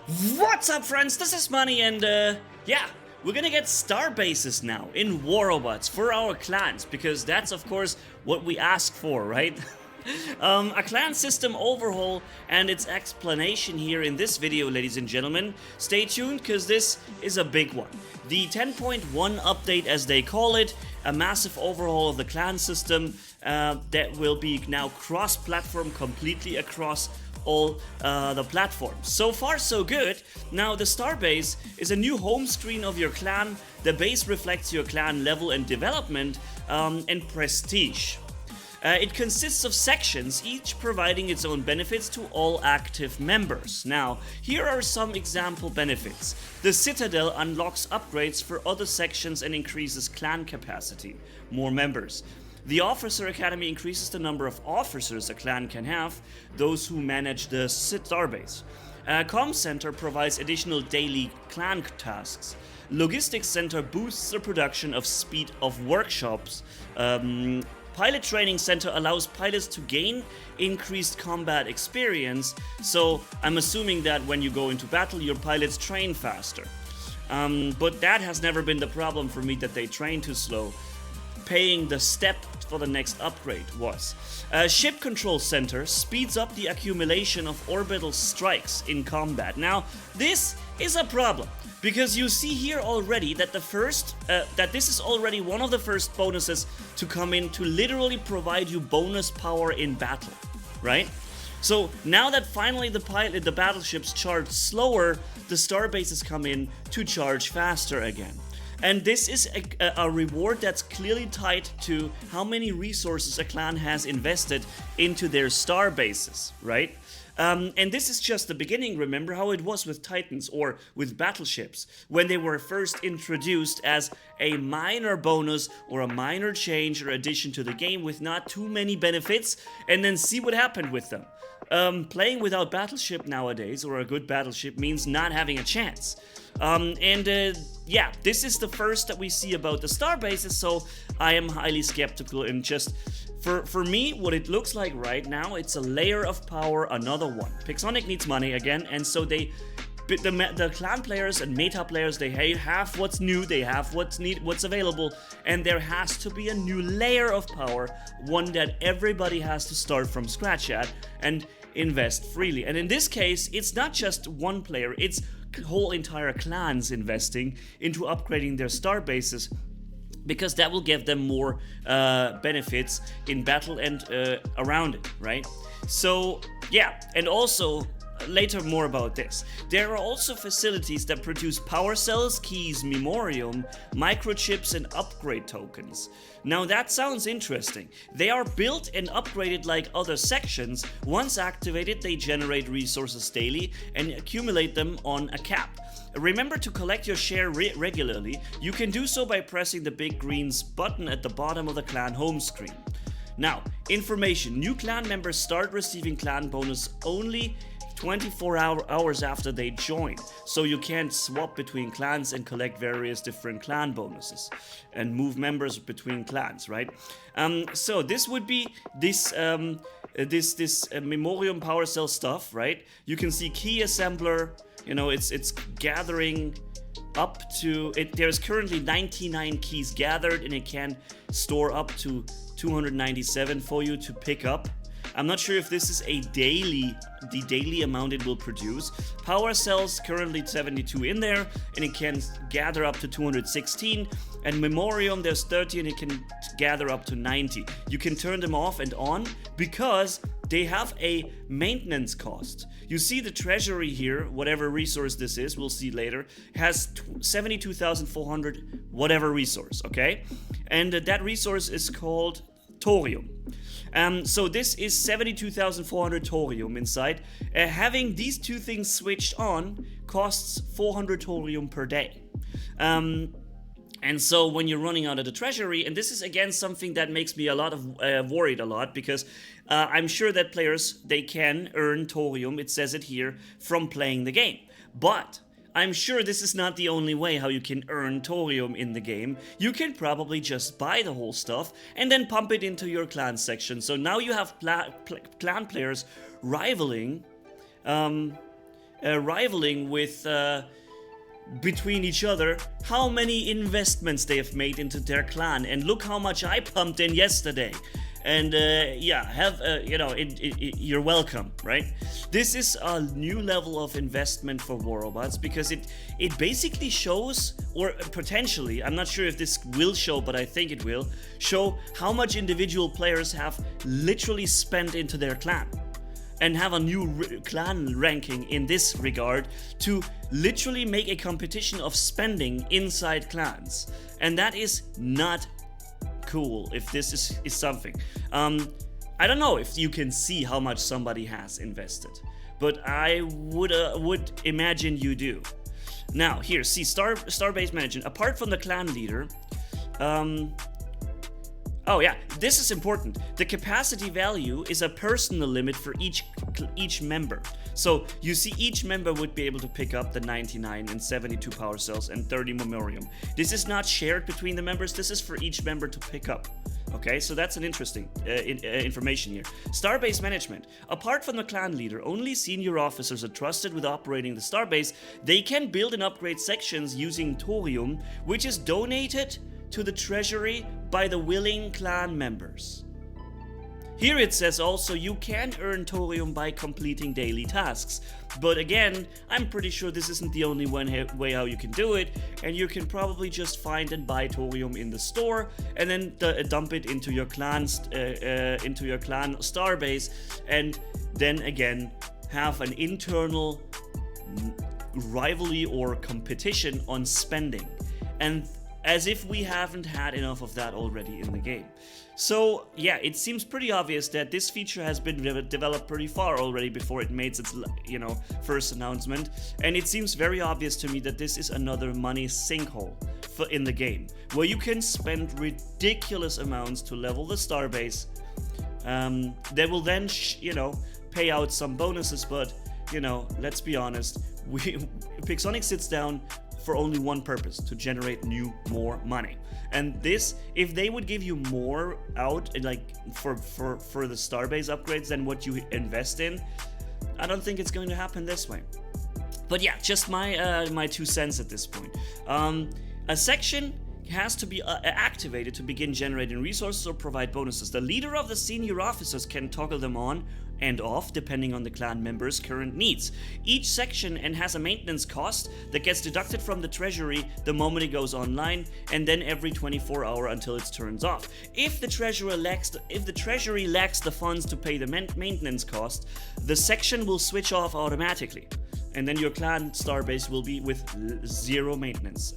What's up, friends? This is Manni, and yeah, we're gonna get star bases now in war robots for our clans, because that's of course what we ask for, right? A clan system overhaul and its explanation here in this video, ladies and gentlemen. Stay tuned, because this is a big one. The 10.1 update, as they call it, a massive overhaul of the clan system that will be now cross-platform, completely across all the platforms. So far so good. Now the Starbase is a new home screen of your clan. The base reflects your clan level and development and prestige. It consists of sections, each providing its own benefits to all active members. Now, here are some example benefits. The Citadel unlocks upgrades for other sections and increases clan capacity. More members. The Officer Academy increases the number of officers a clan can have, those who manage the Starbase. Comm Center provides additional daily clan tasks. Logistics Center boosts the production of speed of workshops. Pilot Training Center allows pilots to gain increased combat experience, so I'm assuming that when you go into battle, your pilots train faster. But that has never been the problem for me, that they train too slow. Paying the step for the next upgrade was. Ship Control Center speeds up the accumulation of orbital strikes in combat. Now, this is a problem, because you see here already that this is already one of the first bonuses to come in to literally provide you bonus power in battle, right? So now that finally the battleships charge slower, the starbases come in to charge faster again. And this is a reward that's clearly tied to how many resources a clan has invested into their star bases, right? And this is just the beginning. Remember how it was with Titans or with battleships, when they were first introduced as a minor bonus or a minor change or addition to the game with not too many benefits, and then see what happened with them. Playing without battleship nowadays, or a good battleship, means not having a chance. Yeah, this is the first that we see about the star bases, so I am highly skeptical. And just for me, what it looks like right now, it's a layer of power, another one. Pixonic needs money again, and so the clan players and meta players, they have what's new, they have what's available, and there has to be a new layer of power, one that everybody has to start from scratch at and invest freely. And in this case, it's not just one player, it's whole entire clans investing into upgrading their star bases, because that will give them more benefits in battle and around it, right? So yeah, and also later more about this. There are also facilities that produce power cells, keys, memorium, microchips, and upgrade tokens. Now that sounds interesting. They are built and upgraded like other sections. Once activated, they generate resources daily and accumulate them on a cap. Remember to collect your share regularly. You can do so by pressing the big green button at the bottom of the clan home screen. Now, information. New clan members start receiving clan bonus only 24 hours after they join, so you can't swap between clans and collect various different clan bonuses and move members between clans, right? So this would be this memorium power cell stuff, right? You can see key assembler, you know, it's gathering up to it. There's currently 99 keys gathered, and it can store up to 297 for you to pick up. I'm not sure if this is the daily amount it will produce. Power cells, currently 72 in there, and it can gather up to 216. And memorium, there's 30, and it can gather up to 90. You can turn them off and on because they have a maintenance cost. You see the treasury here, whatever resource this is, we'll see later, has 72,400 whatever resource, okay? And that resource is called thorium. So this is 72,400 thorium inside. Having these two things switched on costs 400 thorium per day. And so when you're running out of the treasury, and this is again something that makes me worried a lot, because I'm sure that players, they can earn thorium, it says it here, from playing the game. But I'm sure this is not the only way how you can earn thorium in the game. You can probably just buy the whole stuff and then pump it into your clan section. So now you have clan players rivaling rivaling with between each other how many investments they have made into their clan, and look how much I pumped in yesterday. And yeah, have you're welcome, right? This is a new level of investment for Warrobots, because it basically shows, or potentially, I'm not sure if this will show, but I think it will show how much individual players have literally spent into their clan, and have a new clan ranking in this regard to literally make a competition of spending inside clans. And that is not cool, if this is something. I don't know if you can see how much somebody has invested, but I would imagine you do. Now, here, see, Starbase Management. Apart from the clan leader, oh yeah, this is important. The capacity value is a personal limit for each member. So you see, each member would be able to pick up the 99 and 72 power cells and 30 memorium. This is not shared between the members. This is for each member to pick up. Okay, so that's an interesting information here. Starbase Management. Apart from the clan leader, only senior officers are trusted with operating the Starbase. They can build and upgrade sections using thorium, which is donated to the treasury by the willing clan members. Here it says also you can earn thorium by completing daily tasks, but again, I'm pretty sure this isn't the only way how you can do it, and you can probably just find and buy thorium in the store and then dump it into your clan Starbase, and then again have an internal rivalry or competition on spending, and as if we haven't had enough of that already in the game. So yeah, it seems pretty obvious that this feature has been developed pretty far already before it made its first announcement, and it seems very obvious to me that this is another money sinkhole in the game, where you can spend ridiculous amounts to level the Starbase. They will then pay out some bonuses, but let's be honest, Pixonic sits down for only one purpose: to generate more money. And this, if they would give you more out, like for the Starbase upgrades than what you invest in, I don't think it's going to happen this way. But yeah, just my 2 cents at this point. A section has to be activated to begin generating resources or provide bonuses. The leader of the senior officers can toggle them on and off depending on the clan members' current needs. Each section has a maintenance cost that gets deducted from the treasury the moment it goes online, and then every 24 hours until it turns off. If the treasury lacks the funds to pay the maintenance cost, the section will switch off automatically, and then your clan Starbase will be with 0 maintenance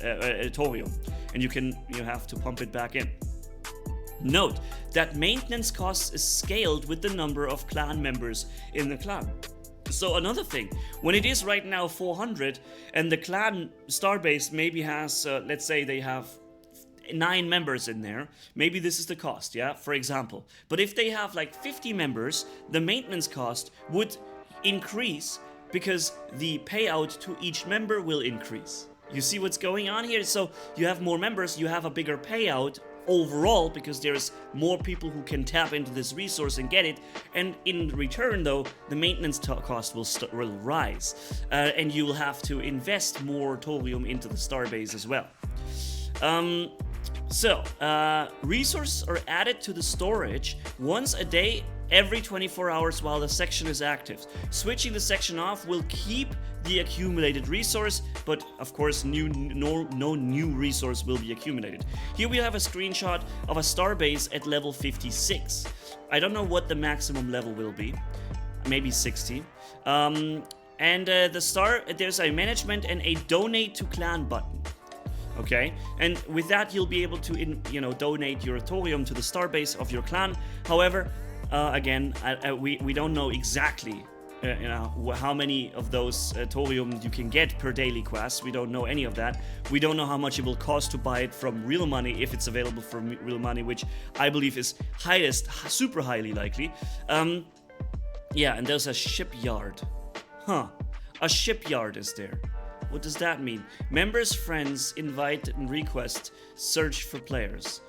thorium, and you have to pump it back in. Note that maintenance costs is scaled with the number of clan members in the clan. So another thing, when it is right now 400 and the clan Starbase maybe has, let's say they have 9 members in there, maybe this is the cost, yeah, for example. But if they have like 50 members, the maintenance cost would increase because the payout to each member will increase. You see what's going on here? So you have more members, you have a bigger payout overall, because there's more people who can tap into this resource and get it, and in return though the maintenance cost will rise, and you will have to invest more thorium into the Starbase as well. Resources are added to the storage once a day every 24 hours while the section is active. Switching the section off will keep the accumulated resource, but of course no new resource will be accumulated. Here we have a screenshot of a Starbase at level 56. I don't know what the maximum level will be, maybe 60. There's a management and a donate to clan button. Okay, and with that you'll be able to donate your thorium to the Starbase of your clan. However, again, we don't know exactly how many of those thorium you can get per daily quest. We don't know any of that. We don't know how much it will cost to buy it from real money, if it's available from real money, which I believe is super highly likely. Yeah, and there's a shipyard. A shipyard is there. What does that mean? Members, friends, invite and request, search for players.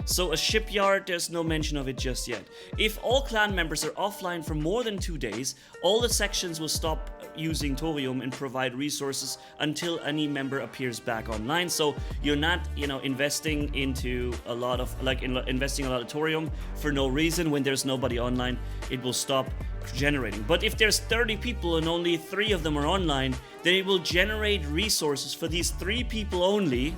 So a shipyard, there's no mention of it just yet. If all clan members are offline for more than 2 days, all the sections will stop using thorium and provide resources until any member appears back online. So you're not, investing into a lot of investing a lot of thorium for no reason. When there's nobody online, it will stop generating. But if there's 30 people and only 3 of them are online, then it will generate resources for these 3 people only,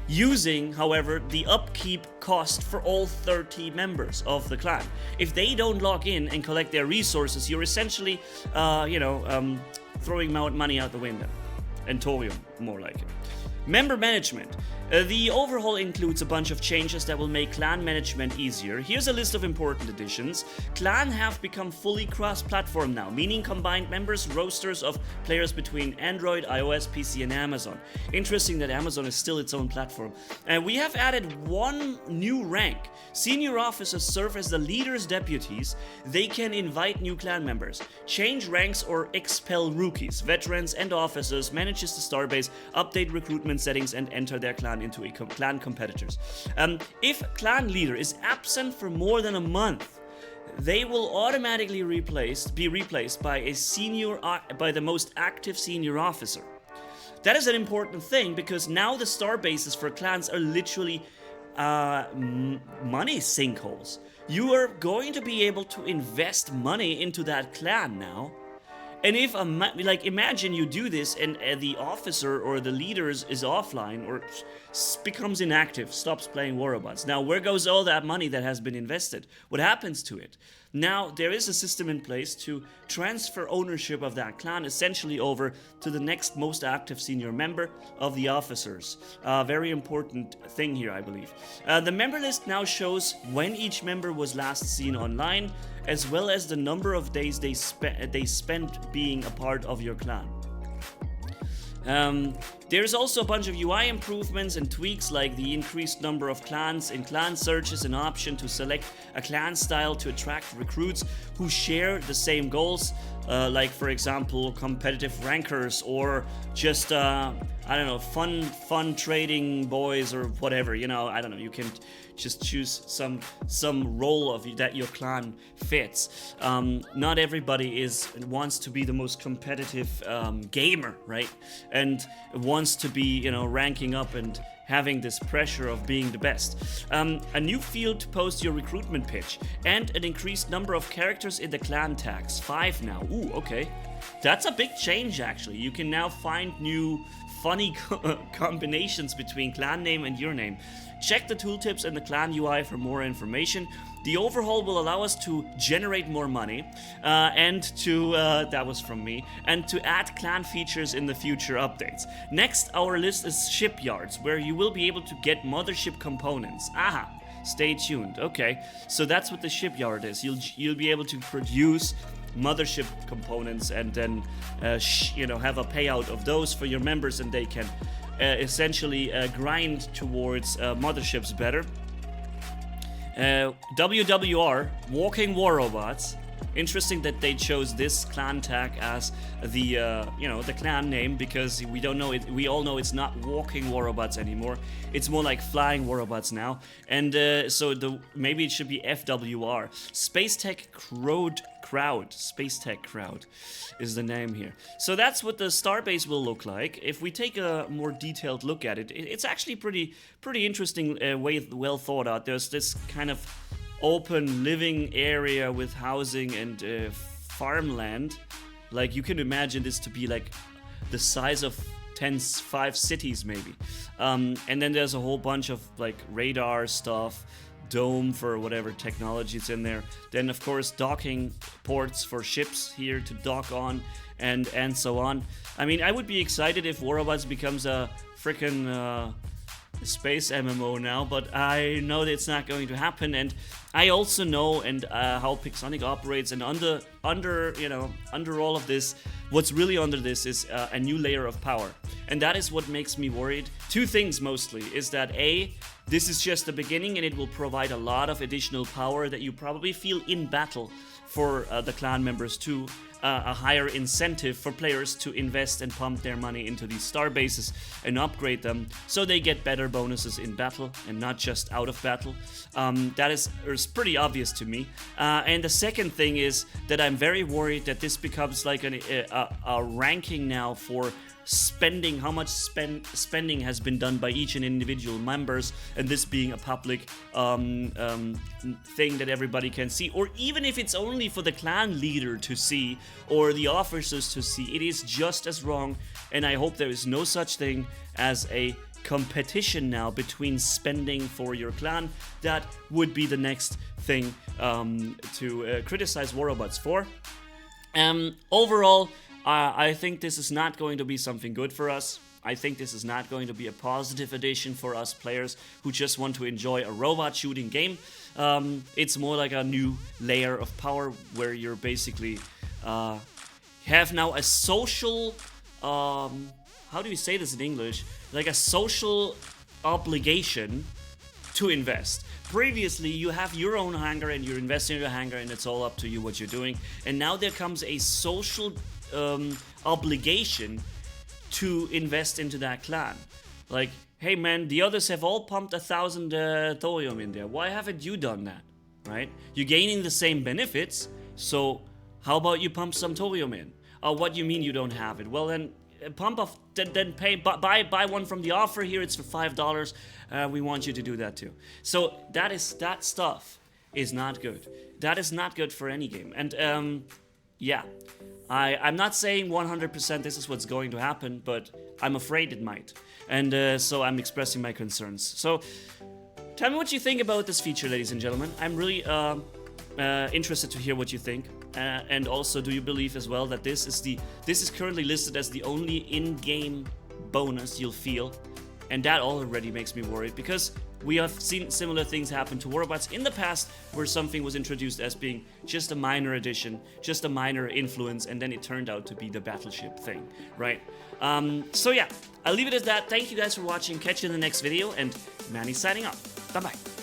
using, however, the upkeep cost for all 30 members of the clan. If they don't log in and collect their resources, you're essentially, throwing money out the window. And thorium, more like it. Member management. The overhaul includes a bunch of changes that will make clan management easier. Here's a list of important additions. Clan have become fully cross-platform now, meaning combined members, rosters of players between Android, iOS, PC, and Amazon. Interesting that Amazon is still its own platform. And we have added one new rank. Senior officers serve as the leader's deputies. They can invite new clan members, change ranks, or expel rookies. Veterans and officers manages the Starbase, update recruitment settings, and enter their clan into clan competitors. If clan leader is absent for more than a month, they will automatically be replaced by by the most active senior officer. That is an important thing, because now the Starbases for clans are literally money sinkholes. You are going to be able to invest money into that clan now. And if imagine you do this and the officer or the leader is offline or becomes inactive, stops playing war robots. Now, where goes all that money that has been invested? What happens to it? Now, there is a system in place to transfer ownership of that clan essentially over to the next most active senior member of the officers. Very important thing here, I believe. The member list now shows when each member was last seen online, as well as the number of days they spent being a part of your clan. There's also a bunch of UI improvements and tweaks, like the increased number of clans in clan searches, an option to select a clan style to attract recruits who share the same goals, like for example competitive rankers or just fun trading boys or whatever. I don't know, you can just choose some role of that your clan fits. Not everybody wants to be the most competitive gamer, right? And wants to be, ranking up and having this pressure of being the best. A new field to post your recruitment pitch, and an increased number of characters in the clan tags. 5 now. Ooh, okay. That's a big change, actually. You can now find new funny combinations between clan name and your name. Check the tooltips and the clan UI for more information. The overhaul will allow us to generate more money, and to, that was from me, and to add clan features in the future updates. Next, our list is shipyards, where you will be able to get mothership components. Aha! Stay tuned. Okay, so that's what the shipyard is. You'll be able to produce mothership components and then have a payout of those for your members, and they can essentially grind towards motherships better. WWR, Walking War Robots. Interesting that they chose this clan tag as the the clan name, because we don't know it. We all know it's not Walking War Robots anymore. It's more like Flying War Robots now. And maybe it should be FWR. Space Tech Crowd. Space Tech Crowd is the name here. So that's what the Starbase will look like. If we take a more detailed look at it, it's actually pretty interesting, well thought out. There's this kind of open living area with housing and farmland. Like, you can imagine this to be like the size of 5 cities maybe. And then there's a whole bunch of like radar stuff, dome for whatever technology is in there. Then of course docking ports for ships here to dock on, and so on. I mean, I would be excited if War Robots becomes a freaking space MMO now, but I know that it's not going to happen. And I also know how Pixonic operates, and under all of this, what's really under this is a new layer of power, and that is what makes me worried. 2 things mostly is that this is just the beginning, and it will provide a lot of additional power that you probably feel in battle for the clan members too. A higher incentive for players to invest and pump their money into these star bases and upgrade them so they get better bonuses in battle and not just out of battle. That is pretty obvious to me. And the second thing is that I'm very worried that this becomes like a ranking now for spending, how much spending has been done by each and individual members, and this being a public thing that everybody can see, or even if it's only for the clan leader to see or the officers to see, it is just as wrong. And I hope there is no such thing as a competition now between spending for your clan. That would be the next thing to criticize Worobots for. Overall, I think this is not going to be something good for us. I think this is not going to be a positive addition for us players who just want to enjoy a robot shooting game. It's more like a new layer of power where you're basically have now a social, how do you say this in English? Like a social obligation to invest. Previously, you have your own hangar and you're investing in your hangar and it's all up to you what you're doing. And now there comes a social obligation to invest into that clan. Like, hey man, the others have all pumped 1,000 thorium in there. Why haven't you done that? Right? You're gaining the same benefits, so how about you pump some thorium in? What do you mean you don't have it? Well then, pump off, then pay, buy one from the offer here. It's for $5. We want you to do that too. So that stuff is not good. That is not good for any game. And yeah, I'm not saying 100% this is what's going to happen, but I'm afraid it might. And so I'm expressing my concerns. So tell me what you think about this feature, ladies and gentlemen. I'm really interested to hear what you think. And also, do you believe as well that this is currently listed as the only in-game bonus you'll feel? And that already makes me worried, because we have seen similar things happen to Worobots in the past, where something was introduced as being just a minor addition, just a minor influence, and then it turned out to be the battleship thing, right? So yeah, I'll leave it at that. Thank you guys for watching. Catch you in the next video, and Manni signing off. Bye-bye.